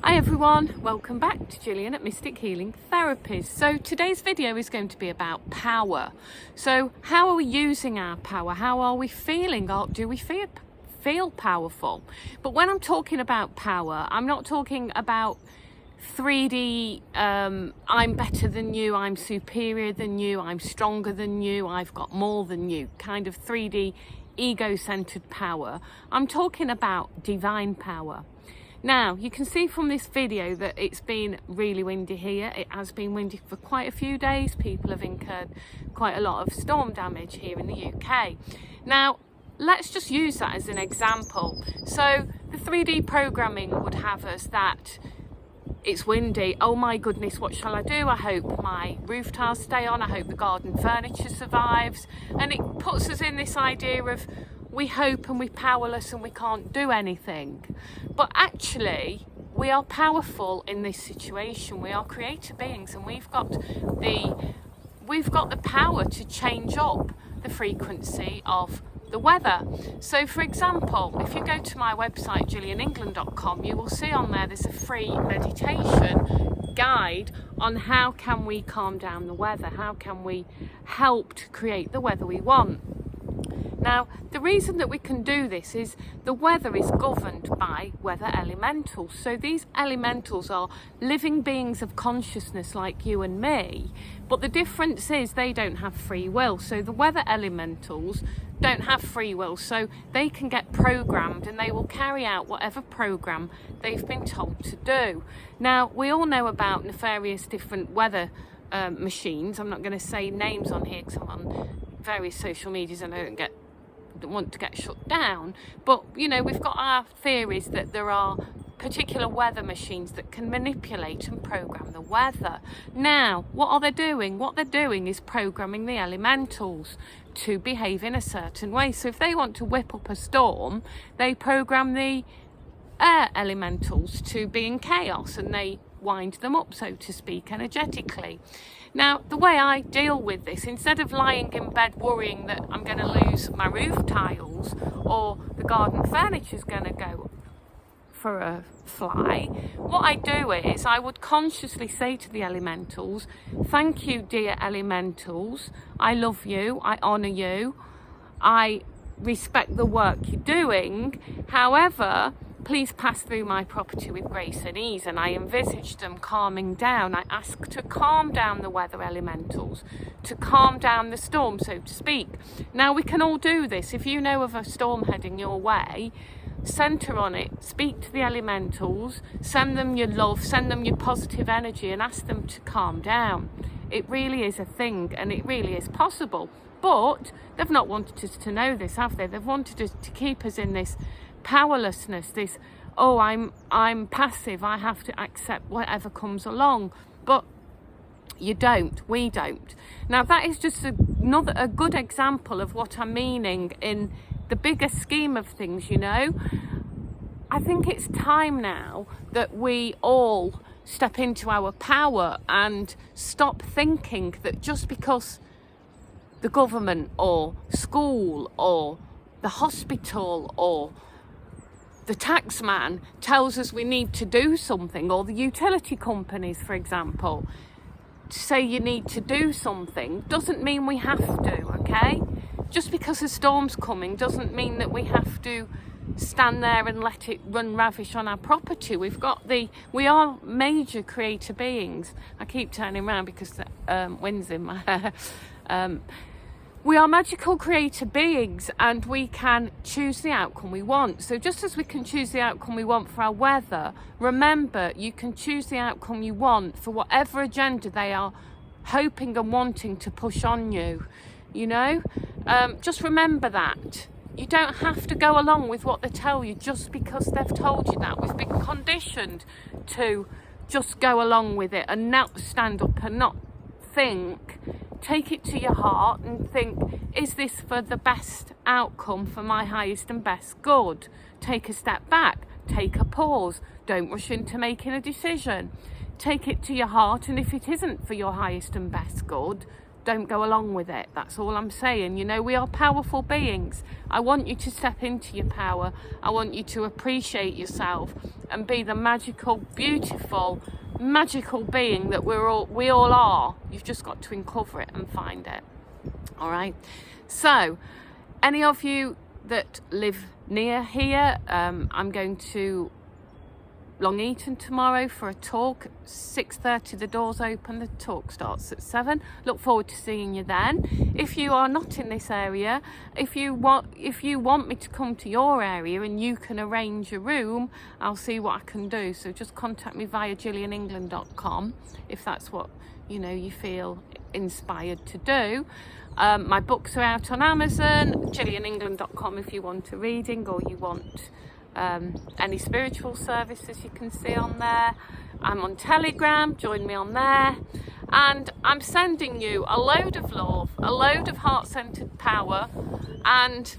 Hi everyone, welcome back to Gillian at Mystic Healing Therapies. So today's video is going to be about power. So how are we using our power? How are we feeling? Do we feel powerful? But when I'm talking about power, I'm not talking about 3D, I'm better than you, I'm superior than you, I'm stronger than you, I've got more than you, kind of 3D ego-centered power. I'm talking about divine power. Now, you can see from this video that it's been really windy here. It has been windy for quite a few days. People have incurred quite a lot of storm damage here in the UK. Now, let's just use that as an example. So the 3D programming would have us that it's windy. Oh my goodness, what shall I do? I hope my roof tiles stay on. I hope the garden furniture survives. And it puts us in this idea of we hope and we're powerless and we can't do anything. But actually, we are powerful in this situation. We are creative beings, and we've got the power to change up the frequency of the weather. So for example, if you go to my website gillianengland.com, you will see on there's a free meditation guide on how can we calm down the weather, how can we help to create the weather we want. Now, the reason that we can do this is the weather is governed by weather elementals. So these elementals are living beings of consciousness like you and me, but the difference is they don't have free will. So the weather elementals don't have free will, so they can get programmed and they will carry out whatever program they've been told to do. Now, we all know about nefarious different weather machines. I'm not going to say names on here because I'm on various social medias and I don't want to get shut down, but you know, we've got our theories that there are particular weather machines that can manipulate and program the weather. Now, what are they doing? What they're doing is programming the elementals to behave in a certain way. So if they want to whip up a storm, they program the air elementals to be in chaos and they wind them up, so to speak, energetically. Now, the way I deal with this, instead of lying in bed worrying that I'm going to lose my roof tiles or the garden furniture's going to go for a fly, what I do is I would consciously say to the elementals, thank you, dear elementals, I love you, I honour you, I respect the work you're doing, however, please pass through my property with grace and ease. And I envisage them calming down. I ask to calm down the weather elementals, to calm down the storm, so to speak. Now, we can all do this. If you know of a storm heading your way, centre on it, speak to the elementals, send them your love, send them your positive energy and ask them to calm down. It really is a thing and it really is possible. But they've not wanted us to know this, have they? They've wanted us to keep us in this powerlessness, this, oh, I'm passive, I have to accept whatever comes along. But you don't, we don't. Now, that is just a good example of what I'm meaning in the bigger scheme of things, you know. I think it's time now that we all step into our power and stop thinking that just because the government or school or the hospital or the tax man tells us we need to do something, or the utility companies, for example, say you need to do something, doesn't mean we have to, okay? Just because a storm's coming doesn't mean that we have to stand there and let it run ravish on our property. We are major creator beings. I keep turning around because the wind's in my hair. We are magical creator beings and we can choose the outcome we want. So just as we can choose the outcome we want for our weather, remember you can choose the outcome you want for whatever agenda they are hoping and wanting to push on you. You know, just remember that. You don't have to go along with what they tell you just because they've told you that. We've been conditioned to just go along with it and not stand up and not think. Take it to your heart and think, is this for the best outcome for my highest and best good? Take a step back, take a pause, don't rush into making a decision. Take it to your heart, and if it isn't for your highest and best good, don't go along with it. That's all I'm saying. You know, we are powerful beings. I want you to step into your power. I want you to appreciate yourself and be the magical, beautiful, magical being that we all are. You've just got to uncover it and find it. All right. So, any of you that live near here, I'm going to Long Eaton tomorrow for a talk. 6:30 the doors open, the talk starts at 7. Look forward to seeing you then. If you are not in this area, if you want me to come to your area and you can arrange a room, I'll see what I can do. So just contact me via gillianengland.com if that's what you feel inspired to do. My books are out on Amazon, gillianengland.com if you want a reading or you want any spiritual services, you can see on there. I'm on Telegram, join me on there. And I'm sending you a load of love, a load of heart-centered power. And,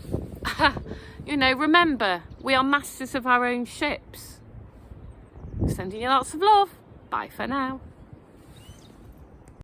remember, we are masters of our own ships. Sending you lots of love. Bye for now.